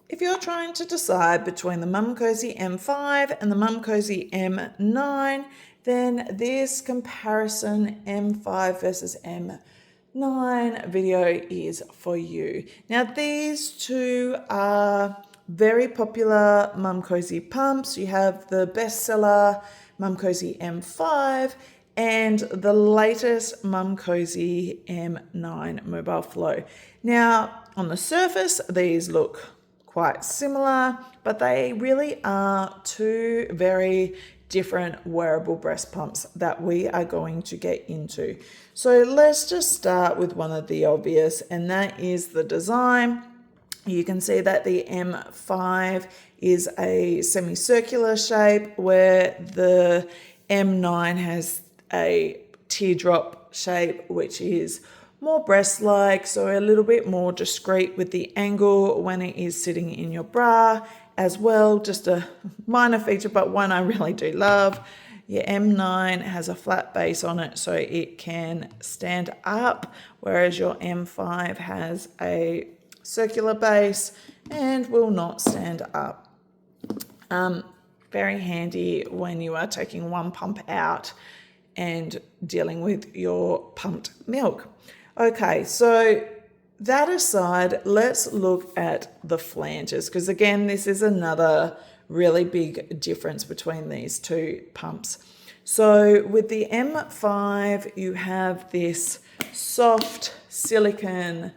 If you're trying to decide between the Momcozy M5 and the Momcozy M9, then this comparison M5 versus M9 video is for you. Now, these two are very popular Momcozy pumps. You have the bestseller Momcozy M5 and the latest Momcozy M9 Mobile Flow. Now, on the surface, these look quite similar, but they really are two very different wearable breast pumps that we are going to get into. So let's just start with one of the obvious, and that is the design. You can see that the M5 is a semicircular shape, where the M9 has a teardrop shape, which is more breast-like, so a little bit more discreet with the angle when it is sitting in your bra as well. Just a minor feature, but one I really do love. Your M9 has a flat base on it, so it can stand up, whereas your M5 has a circular base and will not stand up. Very handy when you are taking one pump out and dealing with your pumped milk. Okay, so that aside, let's look at the flanges, because again, this is another really big difference between these two pumps. So with the M5, you have this soft silicone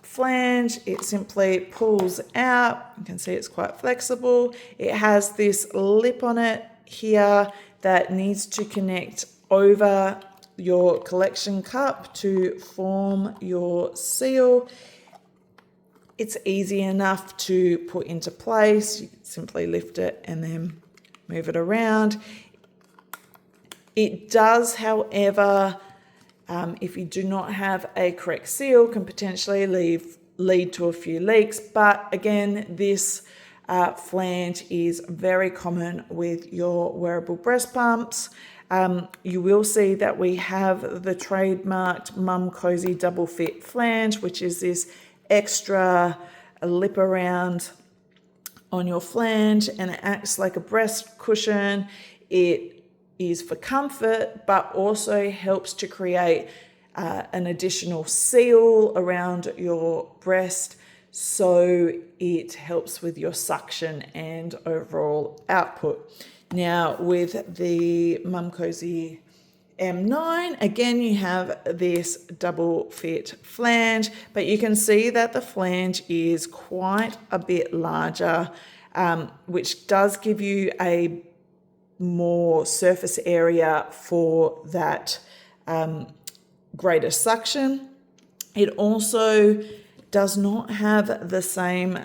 flange. It simply pulls out. You can see it's quite flexible. It has this lip on it here that needs to connect over your collection cup to form your seal. It's easy enough to put into place. You simply lift it and then move it around. It does, however, if you do not have a correct seal, can potentially lead to a few leaks. But again, this flange is very common with your wearable breast pumps. You will see that we have the trademarked Momcozy double fit flange, which is this extra lip around on your flange, and it acts like a breast cushion. It is for comfort, but also helps to create an additional seal around your breast, so it helps with your suction and overall output. Now, with the Momcozy M9, again, you have this double fit flange, but you can see that the flange is quite a bit larger, which does give you a more surface area for that greater suction. It also does not have the same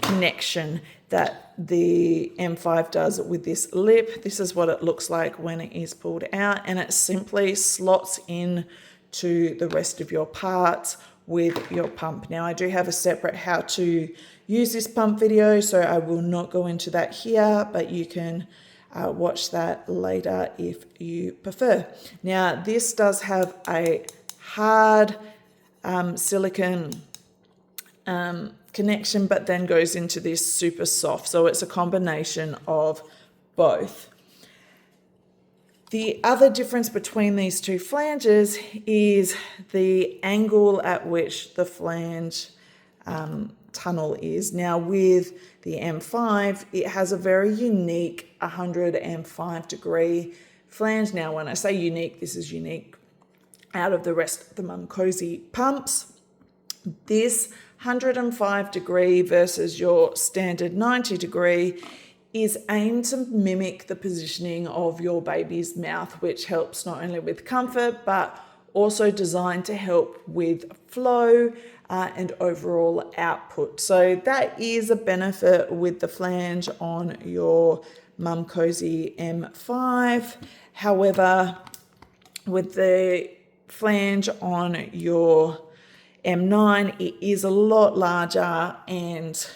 connection that the M5 does with this lip. This is what it looks like when it is pulled out, and it simply slots in to the rest of your parts with your pump. Now, I do have a separate how to use this pump video, so I will not go into that here, but you can watch that later if you prefer. Now, this does have a hard silicone connection, but then goes into this super soft. So it's a combination of both. The other difference between these two flanges is the angle at which the flange tunnel is. Now, with the M5, it has a very unique 105 degree flange. Now, when I say unique, this is unique out of the rest of the Momcozy pumps. This 105 degree versus your standard 90 degree is aimed to mimic the positioning of your baby's mouth, which helps not only with comfort, but also designed to help with flow and overall output. So that is a benefit with the flange on your Momcozy M5. However, with the flange on your M9, it is a lot larger and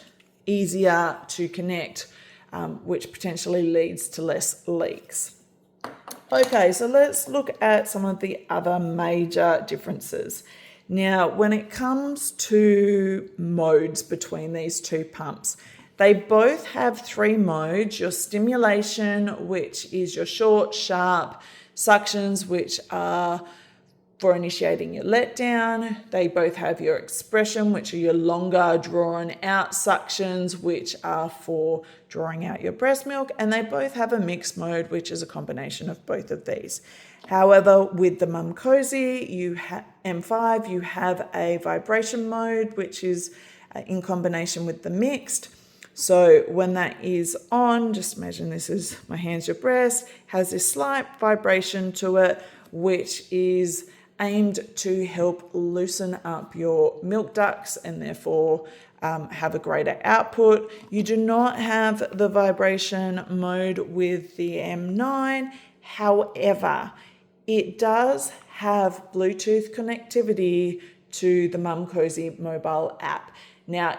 easier to connect, which potentially leads to less leaks. Okay, so let's look at some of the other major differences. Now, when it comes to modes between these two pumps, they both have 3 modes: your stimulation, which is your short, sharp, suctions, which are for initiating your letdown. They both have your expression, which are your longer, drawn out suctions, which are for drawing out your breast milk. And they both have a mixed mode, which is a combination of both of these. However, with the Momcozy M5, you have a vibration mode, which is in combination with the mixed. So when that is on, just imagine this is my hands, your breast, has this slight vibration to it, which is aimed to help loosen up your milk ducts and therefore have a greater output. You do not have the vibration mode with the M9. However, it does have Bluetooth connectivity to the Momcozy mobile app. Now,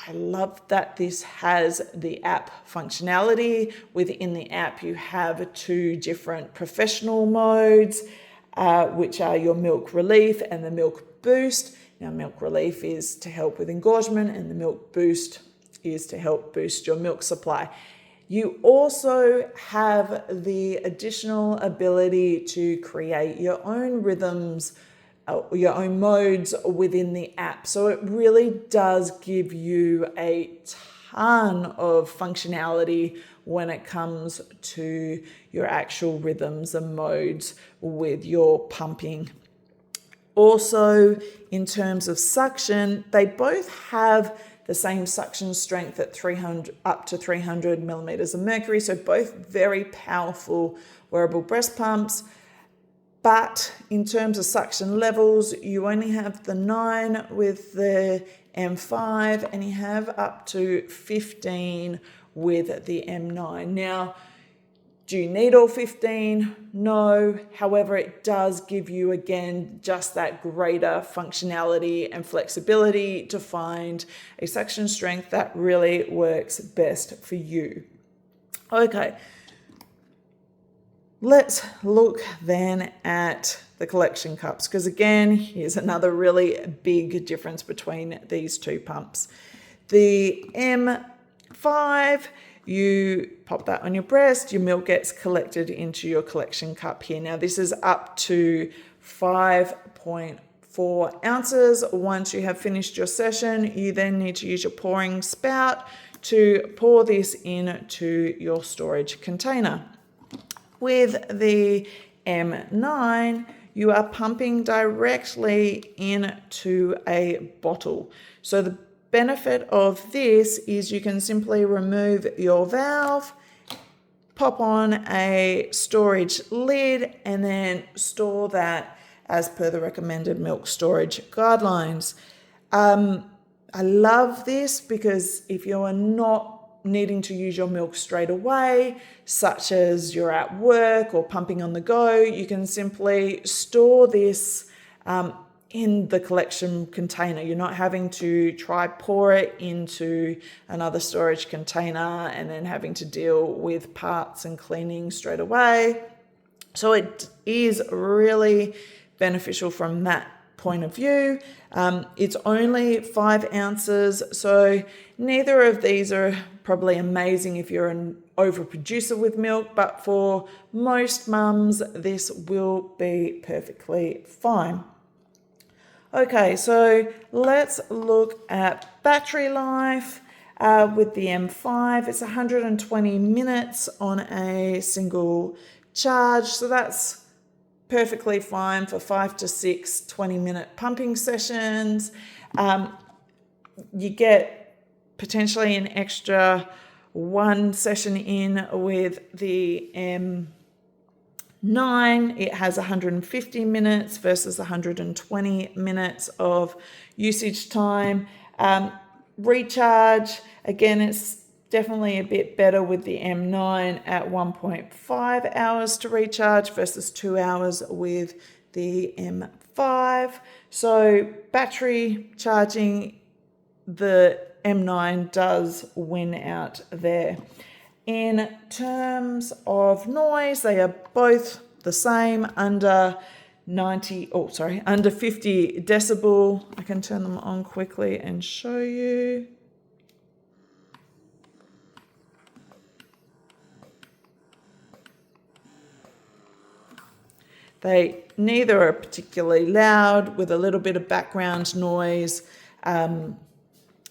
I love that this has the app functionality. Within the app, you have 2 different professional modes, which are your milk relief and the milk boost. Now, milk relief is to help with engorgement, and the milk boost is to help boost your milk supply. You also have the additional ability to create your own rhythms, your own modes within the app. So it really does give you a ton of functionality when it comes to your actual rhythms and modes with your pumping. Also, in terms of suction, they both have the same suction strength at 300 up to 300 millimeters of mercury. So both very powerful wearable breast pumps. But in terms of suction levels, you only have the 9 with the M5, and you have up to 15 with the M9. Now, do you need all 15? No. However, it does give you, again, just that greater functionality and flexibility to find a suction strength that really works best for you. Okay. Let's look then at the collection cups, because again, here's another really big difference between these two pumps. The M5, you pop that on your breast, your milk gets collected into your collection cup here. Now, this is up to 5.4 ounces. Once you have finished your session, you then need to use your pouring spout to pour this into your storage container. With the M9, you are pumping directly into a bottle. So the benefit of this is you can simply remove your valve, pop on a storage lid, and then store that as per the recommended milk storage guidelines. I love this because if you are not needing to use your milk straight away, such as you're at work or pumping on the go, you can simply store this in the collection container. You're not having to try pour it into another storage container and then having to deal with parts and cleaning straight away. So it is really beneficial from that point of view. It's only 5 ounces, so neither of these are probably amazing if you're an overproducer with milk, but for most mums, this will be perfectly fine. Okay, so let's look at battery life. With the M5, it's 120 minutes on a single charge, so that's perfectly fine for 5 to 6 20-minute pumping sessions. You get potentially an extra 1 session in with the M9. It has 150 minutes versus 120 minutes of usage time. Recharge, again, it's definitely a bit better with the M9 at 1.5 hours to recharge versus 2 hours with the M5. So battery charging, the M9 does win out there. In terms of noise, they are both the same, under under 50 decibel. I can turn them on quickly and show you. They neither are particularly loud with a little bit of background noise.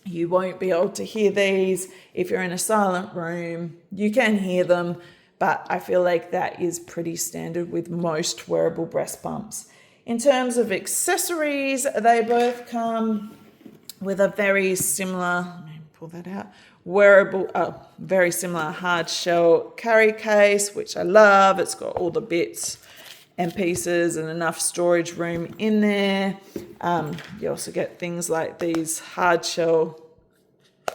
You won't be able to hear these if you're in a silent room. You can hear them, but I feel like that is pretty standard with most wearable breast pumps. In terms of accessories, they both come with a very similar, let me pull that out, very similar hard shell carry case, which I love. It's got all the bits and pieces and enough storage room in there. You also get things like these hard shell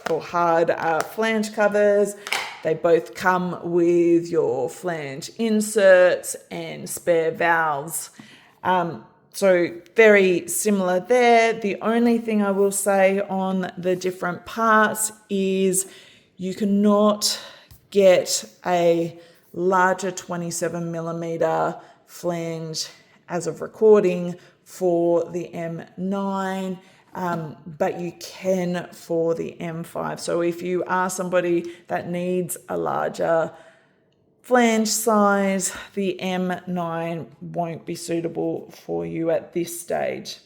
or hard flange covers. They both come with your flange inserts and spare valves. So very similar there. The only thing I will say on the different parts is you cannot get a larger 27 millimeter flange as of recording for the M9, but you can for the M5. So if you are somebody that needs a larger flange size, the M9 won't be suitable for you at this stage.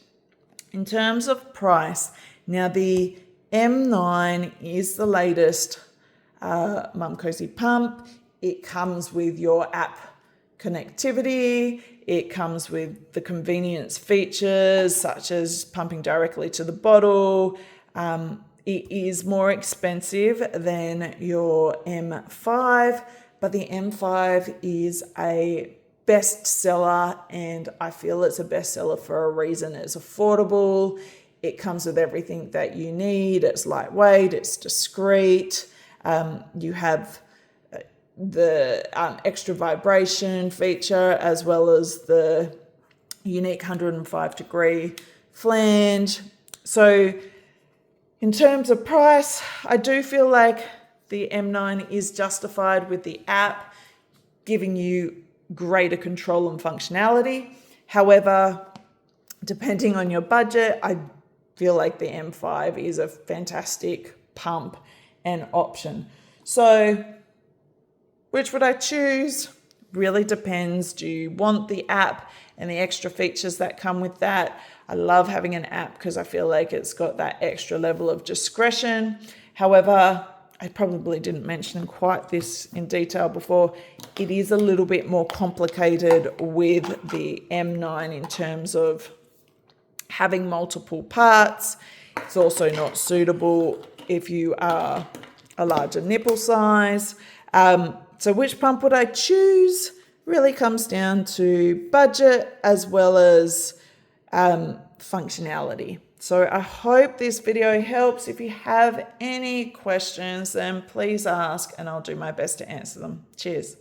In terms of price, now the M9 is the latest Momcozy pump. It comes with your app connectivity. It comes with the convenience features such as pumping directly to the bottle. It is more expensive than your M5, but the M5 is a bestseller, and I feel it's a bestseller for a reason. It's affordable. It comes with everything that you need. It's lightweight. It's discreet. You have the extra vibration feature as well as the unique 105 degree flange. So in terms of price, I do feel like the M9 is justified with the app giving you greater control and functionality. However, depending on your budget, I feel like the M5 is a fantastic pump and option. So which would I choose? Really depends. Do you want the app and the extra features that come with that? I love having an app because I feel like it's got that extra level of discretion. However, I probably didn't mention quite this in detail before. It is a little bit more complicated with the M9 in terms of having multiple parts. It's also not suitable if you are a larger nipple size. So which pump would I choose? Really comes down to budget as well as functionality. So I hope this video helps. If you have any questions, then please ask and I'll do my best to answer them. Cheers.